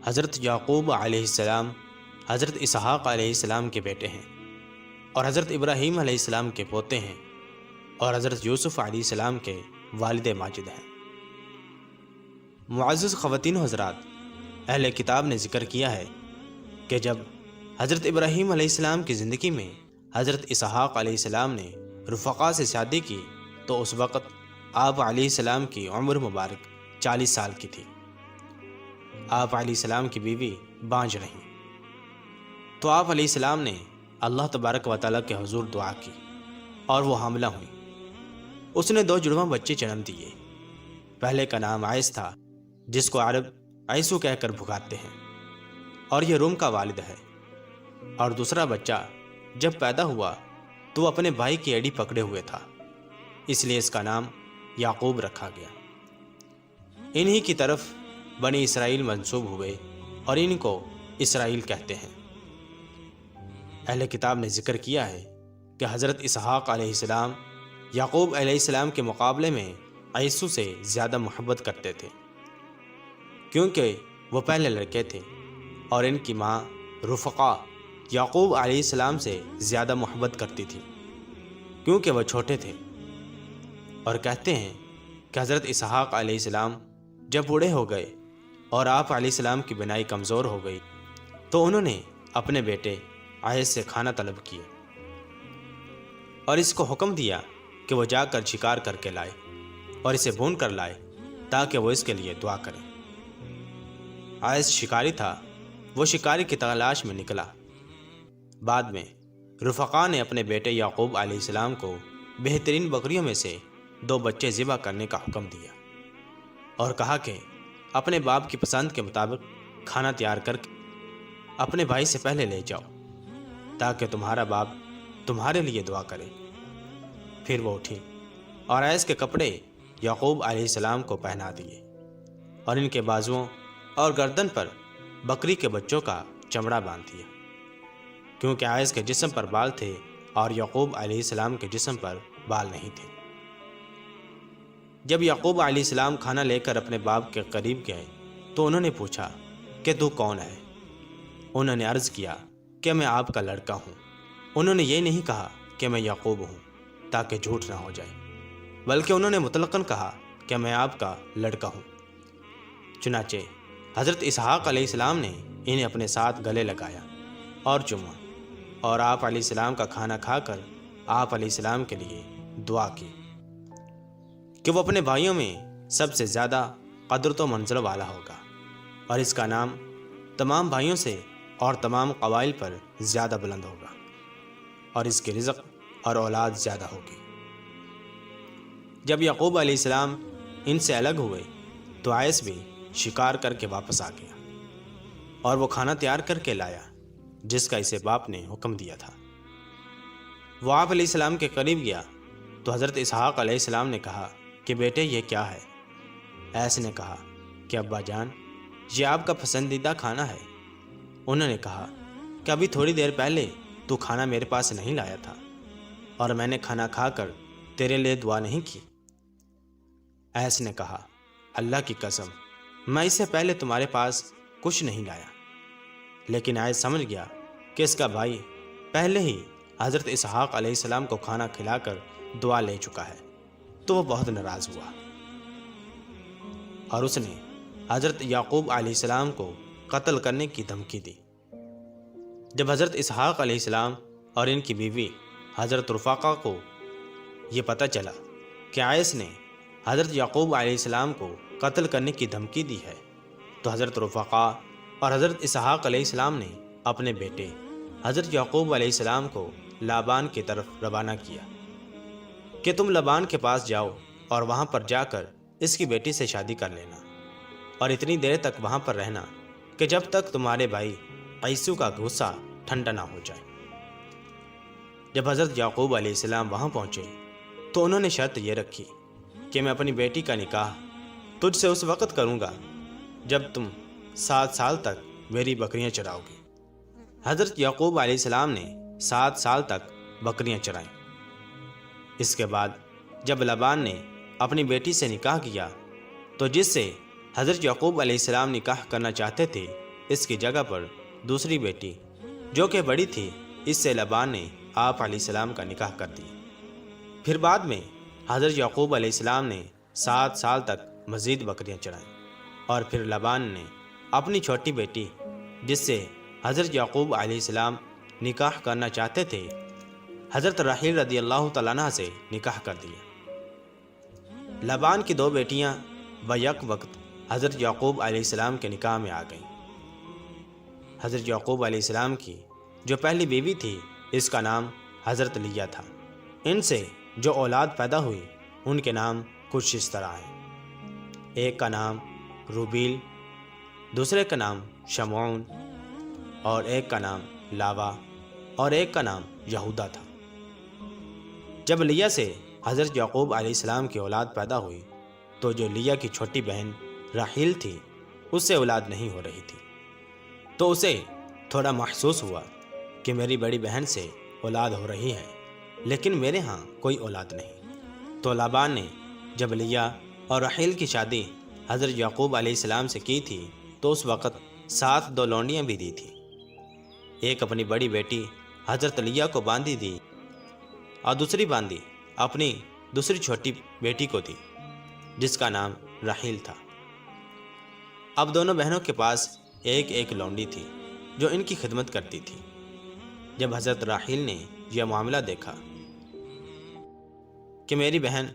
حضرت یعقوب علیہ السلام حضرت اسحاق علیہ السلام کے بیٹے ہیں اور حضرت ابراہیم علیہ السلام کے پوتے ہیں اور حضرت یوسف علیہ السلام کے والد ماجد ہیں۔ معزز خواتین و حضرات، اہل کتاب نے ذکر کیا ہے کہ جب حضرت ابراہیم علیہ السلام کی زندگی میں حضرت اسحاق علیہ السلام نے رفقا سے شادی کی تو اس وقت آپ علیہ السلام کی عمر مبارک 40 سال کی تھی۔ آپ علیہ السلام کی بیوی بانجھ رہیں تو آپ علیہ السلام نے اللہ تبارک و تعالیٰ کے حضور دعا کی اور وہ حاملہ ہوئی۔ اس نے 2 جڑواں بچے جنم دیے۔ پہلے کا نام عیس تھا، جس کو عرب عیسو کہہ کر پکارتے ہیں، اور یہ روم کا والد ہے۔ اور دوسرا بچہ جب پیدا ہوا تو وہ اپنے بھائی کی ایڑی پکڑے ہوئے تھا، اس لیے اس کا نام یعقوب رکھا گیا۔ انہی کی طرف بنی اسرائیل منسوب ہوئے اور ان کو اسرائیل کہتے ہیں۔ اہل کتاب نے ذکر کیا ہے کہ حضرت اسحاق علیہ السلام یعقوب علیہ السلام کے مقابلے میں عیسو سے زیادہ محبت کرتے تھے، کیونکہ وہ پہلے لڑکے تھے، اور ان کی ماں رفقا یعقوب علیہ السلام سے زیادہ محبت کرتی تھی کیونکہ وہ چھوٹے تھے۔ اور کہتے ہیں کہ حضرت اسحاق علیہ السلام جب بوڑھے ہو گئے اور آپ علیہ السلام کی بینائی کمزور ہو گئی تو انہوں نے اپنے بیٹے عیس سے کھانا طلب کیا اور اس کو حکم دیا کہ وہ جا کر شکار کر کے لائے اور اسے بھون کر لائے تاکہ وہ اس کے لیے دعا کرے۔ عیس شکاری تھا، وہ شکاری کی تلاش میں نکلا۔ بعد میں رفقا نے اپنے بیٹے یعقوب علیہ السلام کو بہترین بکریوں میں سے 2 بچے ذبح کرنے کا حکم دیا اور کہا کہ اپنے باپ کی پسند کے مطابق کھانا تیار کر کے اپنے بھائی سے پہلے لے جاؤ تاکہ تمہارا باپ تمہارے لیے دعا کرے۔ پھر وہ اٹھی اور عیس کے کپڑے یعقوب علیہ السلام کو پہنا دیے اور ان کے بازوؤں اور گردن پر بکری کے بچوں کا چمڑا باندھ دیا، کیونکہ عیس کے جسم پر بال تھے اور یعقوب علیہ السلام کے جسم پر بال نہیں تھے۔ جب یعقوب علیہ السلام کھانا لے کر اپنے باپ کے قریب گئے تو انہوں نے پوچھا کہ تو کون ہے؟ انہوں نے عرض کیا کہ میں آپ کا لڑکا ہوں۔ انہوں نے یہ نہیں کہا کہ میں یعقوب ہوں تاکہ جھوٹ نہ ہو جائے، بلکہ انہوں نے مطلقاً کہا کہ میں آپ کا لڑکا ہوں۔ چنانچہ حضرت اسحاق علیہ السلام نے انہیں اپنے ساتھ گلے لگایا اور چوما، اور آپ علیہ السلام کا کھانا کھا کر آپ علیہ السلام کے لیے دعا کی کہ وہ اپنے بھائیوں میں سب سے زیادہ قدرت و منزل والا ہوگا اور اس کا نام تمام بھائیوں سے اور تمام قبائل پر زیادہ بلند ہوگا اور اس کے رزق اور اولاد زیادہ ہوگی۔ جب یعقوب علیہ السلام ان سے الگ ہوئے تو عیس بھی شکار کر کے واپس آ گیا اور وہ کھانا تیار کر کے لایا جس کا اسے باپ نے حکم دیا تھا۔ وہ آپ علیہ السلام کے قریب گیا تو حضرت اسحاق علیہ السلام نے کہا کہ بیٹے یہ کیا ہے؟ عیس نے کہا کہ ابا جان، یہ آپ کا پسندیدہ کھانا ہے۔ انہوں نے کہا کہ ابھی تھوڑی دیر پہلے تو کھانا میرے پاس نہیں لایا تھا اور میں نے کھانا کھا کر تیرے لیے دعا نہیں کی۔ عیس نے کہا اللہ کی قسم، میں اس سے پہلے تمہارے پاس کچھ نہیں لایا۔ لیکن عیس سمجھ گیا کہ اس کا بھائی پہلے ہی حضرت اسحاق علیہ السلام کو کھانا کھلا کر دعا لے چکا ہے، تو وہ بہت ناراض ہوا اور اس نے حضرت یعقوب علیہ السلام کو قتل کرنے کی دھمکی دی۔ جب حضرت اسحاق علیہ السلام اور ان کی بیوی حضرت رفقا کو یہ پتہ چلا کہ عیس نے حضرت یعقوب علیہ السلام کو قتل کرنے کی دھمکی دی ہے تو حضرت رفقا اور حضرت اسحاق علیہ السلام نے اپنے بیٹے حضرت یعقوب علیہ السلام کو لابان کی طرف روانہ کیا کہ تم لابان کے پاس جاؤ اور وہاں پر جا کر اس کی بیٹی سے شادی کر لینا اور اتنی دیر تک وہاں پر رہنا کہ جب تک تمہارے بھائی عیسو کا غصہ ٹھنڈا نہ ہو جائے۔ جب حضرت یعقوب علیہ السلام وہاں پہنچے تو انہوں نے شرط یہ رکھی کہ میں اپنی بیٹی کا نکاح تجھ سے اس وقت کروں گا جب تم 7 سال تک میری بکریاں چراؤ گے۔ حضرت یعقوب علیہ السلام نے 7 سال تک بکریاں چرائیں۔ اس کے بعد جب لبان نے اپنی بیٹی سے نکاح کیا تو جس سے حضرت یعقوب علیہ السلام نکاح کرنا چاہتے تھے اس کی جگہ پر دوسری بیٹی جو کہ بڑی تھی اس سے لبان نے آپ علیہ السلام کا نکاح کر دیا۔ پھر بعد میں حضرت یعقوب علیہ السلام نے 7 سال تک مزید بکریاں چڑھائیں، اور پھر لبان نے اپنی چھوٹی بیٹی جس سے حضرت یعقوب علیہ السلام نکاح کرنا چاہتے تھے حضرت راحیل رضی اللہ تعالیٰ عنہ سے نکاح کر دیا۔ لبان کی 2 بیٹیاں بیک وقت حضرت یعقوب علیہ السلام کے نکاح میں آ گئیں۔ حضرت یعقوب علیہ السلام کی جو پہلی بیوی تھی اس کا نام حضرت لیہ تھا۔ ان سے جو اولاد پیدا ہوئی ان کے نام کچھ اس طرح ہیں۔ ایک کا نام روبیل، دوسرے کا نام شمعون، اور ایک کا نام لاوا، اور ایک کا نام یہودا تھا۔ جب لیہ سے حضرت یعقوب علیہ السلام کی اولاد پیدا ہوئی تو جو لیہ کی چھوٹی بہن راحیل تھی اس سے اولاد نہیں ہو رہی تھی، تو اسے تھوڑا محسوس ہوا کہ میری بڑی بہن سے اولاد ہو رہی ہے لیکن میرے ہاں کوئی اولاد نہیں۔ تو لابان نے جب لیہ اور راحیل کی شادی حضرت یعقوب علیہ السلام سے کی تھی تو اس وقت 7 2 لونڈیاں بھی دی تھی۔ ایک اپنی بڑی بیٹی حضرت لیہ کو باندھی دی اور دوسری باندھی اپنی دوسری چھوٹی بیٹی کو دی جس کا نام راحیل تھا۔ اب دونوں بہنوں کے پاس ایک ایک لونڈی تھی جو ان کی خدمت کرتی تھی۔ جب حضرت راحیل نے یہ معاملہ دیکھا کہ میری بہن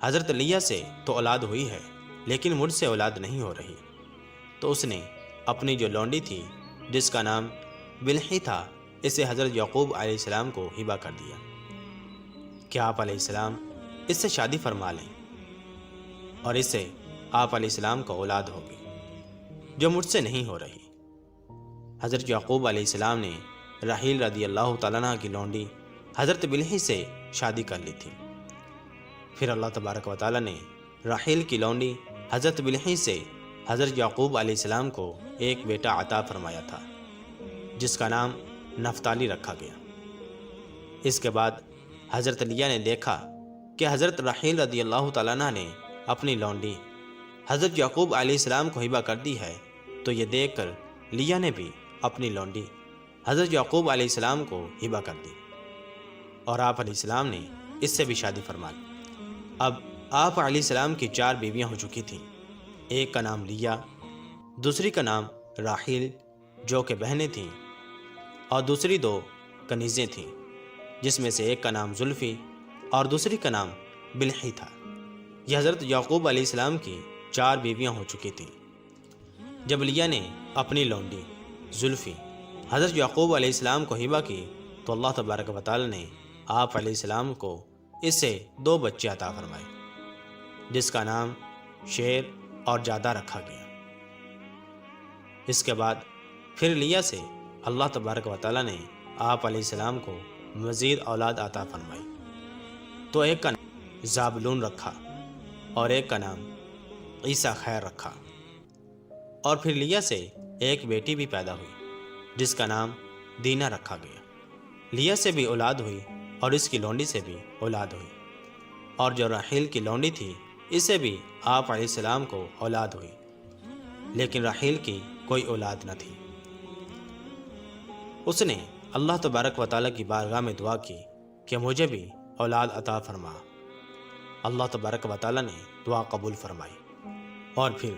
حضرت لیہ سے تو اولاد ہوئی ہے لیکن مجھ سے اولاد نہیں ہو رہی، تو اس نے اپنی جو لونڈی تھی جس کا نام بلحی تھا اسے حضرت یعقوب علیہ السلام کو ہبہ کر دیا کہ آپ علیہ السلام اس سے شادی فرما لیں اور اس سے آپ علیہ السلام کو اولاد ہوگی جو مجھ سے نہیں ہو رہی۔ حضرت یعقوب علیہ السلام نے راحیل رضی اللہ تعالیٰ عنہ کی لونڈی حضرت بلحی سے شادی کر لی تھی۔ پھر اللہ تبارک و تعالیٰ نے راحیل کی لونڈی حضرت بلحی سے حضرت یعقوب علیہ السلام کو ایک بیٹا عطا فرمایا تھا جس کا نام نفتالی رکھا گیا۔ اس کے بعد حضرت لیہ نے دیکھا کہ حضرت راحیل رضی اللہ تعالیٰ عنہ نے اپنی لونڈی حضرت یعقوب علیہ السلام کو ہبہ کر دی ہے، تو یہ دیکھ کر لیہ نے بھی اپنی لونڈی حضرت یعقوب علیہ السلام کو ہبہ کر دی اور آپ علیہ السلام نے اس سے بھی شادی فرما لی۔ اب آپ علیہ السلام کی 4 بیویاں ہو چکی تھیں۔ ایک کا نام لیہ، دوسری کا نام راحیل جو کہ بہنیں تھیں، اور دوسری 2 کنیزیں تھیں جس میں سے ایک کا نام زلفی اور دوسری کا نام بلحی تھا۔ یہ حضرت یعقوب علیہ السلام کی 4 بیویاں ہو چکی تھیں۔ جب لیہ نے اپنی لونڈی زلفی حضرت یعقوب علیہ السلام کو ہبہ کی تو اللہ تبارک و تعالی نے آپ علیہ السلام کو اس سے 2 بچے عطا فرمائے جس کا نام شیر اور جادہ رکھا گیا۔ اس کے بعد پھر لیہ سے اللہ تبارک و تعالی نے آپ علیہ السلام کو مزید اولاد عطا فرمائی، تو ایک کا نام زابلون رکھا اور ایک کا نام عیسیٰ خیر رکھا، اور پھر لیہ سے ایک بیٹی بھی پیدا ہوئی جس کا نام دینہ رکھا گیا۔ لیہ سے بھی اولاد ہوئی اور اس کی لونڈی سے بھی اولاد ہوئی، اور جو راحیل کی لونڈی تھی اسے بھی آپ علیہ السلام کو اولاد ہوئی، لیکن راحیل کی کوئی اولاد نہ تھی۔ اس نے اللہ تبارک و تعالیٰ کی بارگاہ میں دعا کی کہ مجھے بھی اولاد عطا فرما۔ اللہ تبارک و تعالیٰ نے دعا قبول فرمائی، اور پھر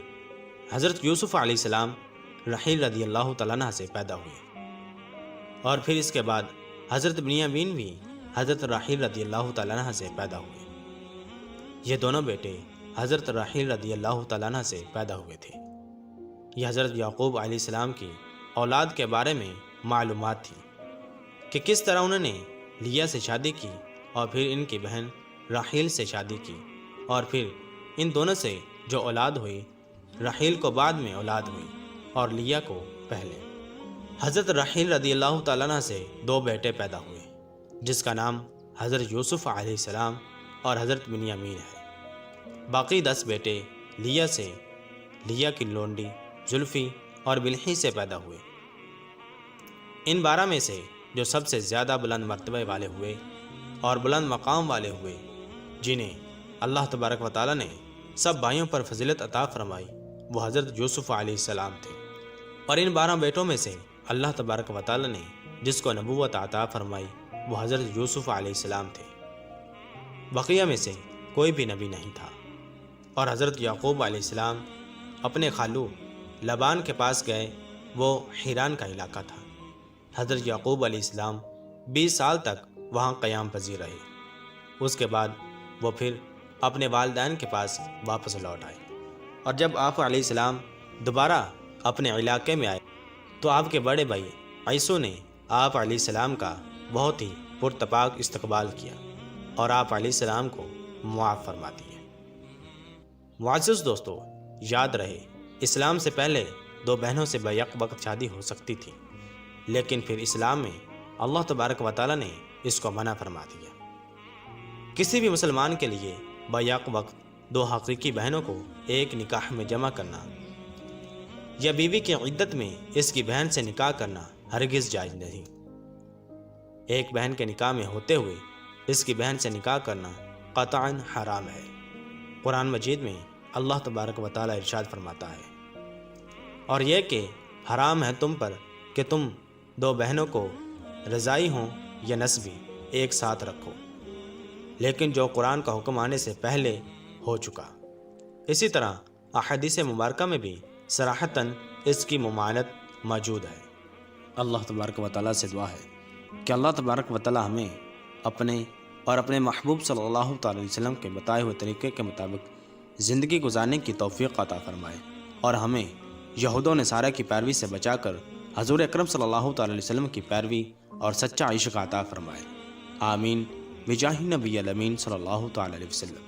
حضرت یوسف علیہ السلام راحیل رضی اللہ تعالیٰ عنہ سے پیدا ہوئے، اور پھر اس کے بعد حضرت بنیامین بھی حضرت راحیل رضی اللہ تعالیٰ عنہ سے پیدا ہوئے۔ یہ دونوں بیٹے حضرت راحیل رضی اللہ تعالیٰ عنہ سے پیدا ہوئے تھے۔ یہ حضرت یعقوب علیہ السلام کی اولاد کے بارے میں معلومات تھی کہ کس طرح انہوں نے لیہ سے شادی کی اور پھر ان کی بہن راحیل سے شادی کی، اور پھر ان دونوں سے جو اولاد ہوئی راحیل کو بعد میں اولاد ہوئی اور لیہ کو پہلے۔ حضرت راحیل رضی اللہ تعالیٰ عنہ سے 2 بیٹے پیدا ہوئے جس کا نام حضرت یوسف علیہ السلام اور حضرت بنیامین ہے۔ باقی 10 بیٹے لیہ سے، لیہ کی لونڈی زلفی اور بلحی سے پیدا ہوئے۔ ان 12 میں سے جو سب سے زیادہ بلند مرتبے والے ہوئے اور بلند مقام والے ہوئے، جنہیں اللہ تبارک و تعالیٰ نے سب بھائیوں پر فضیلت عطا فرمائی، وہ حضرت یوسف علیہ السلام تھے۔ اور ان 12 بیٹوں میں سے اللہ تبارک و تعالی نے جس کو نبوت عطا فرمائی وہ حضرت یوسف علیہ السلام تھے۔ بقیہ میں سے کوئی بھی نبی نہیں تھا۔ اور حضرت یعقوب علیہ السلام اپنے خالو لبان کے پاس گئے، وہ حیران کا علاقہ تھا۔ حضرت یعقوب علیہ السلام 20 سال تک وہاں قیام پذیر رہے۔ اس کے بعد وہ پھر اپنے والدین کے پاس واپس لوٹ آئے، اور جب آپ علیہ السلام دوبارہ اپنے علاقے میں آئے تو آپ کے بڑے بھائی عیسو نے آپ علیہ السلام کا بہت ہی پرتپاک استقبال کیا اور آپ علیہ السلام کو معاف فرما دیے۔ معزز دوستو، یاد رہے اسلام سے پہلے 2 بہنوں سے بیک وقت شادی ہو سکتی تھی، لیکن پھر اسلام میں اللہ تبارک و تعالی نے اس کو منع فرما دیا۔ کسی بھی مسلمان کے لیے بیک وقت 2 حقیقی بہنوں کو ایک نکاح میں جمع کرنا یا بیوی کی عدت میں اس کی بہن سے نکاح کرنا ہرگز جائز نہیں۔ ایک بہن کے نکاح میں ہوتے ہوئے اس کی بہن سے نکاح کرنا قطعاً حرام ہے۔ قرآن مجید میں اللہ تبارک و تعالی ارشاد فرماتا ہے، اور یہ کہ حرام ہے تم پر کہ تم 2 بہنوں کو رضائی ہوں یا نسبی ایک ساتھ رکھو، لیکن جو قرآن کا حکم آنے سے پہلے ہو چکا۔ اسی طرح احادیث مبارکہ میں بھی صراحتاً اس کی ممانعت موجود ہے۔ اللہ تبارک و تعالیٰ سے دعا ہے کہ اللہ تبارک و تعالیٰ ہمیں اپنے اور اپنے محبوب صلی اللہ تعالی علیہ وسلم کے بتائے ہوئے طریقے کے مطابق زندگی گزارنے کی توفیق عطا فرمائے، اور ہمیں یہود و نصارہ کی پیروی سے بچا کر حضور اکرم صلی اللہ تعالی علیہ وسلم کی پیروی اور سچا عشق عطا فرمائے۔ آمین بجاہ نبی الامین صلی اللہ تعالی علیہ وسلم۔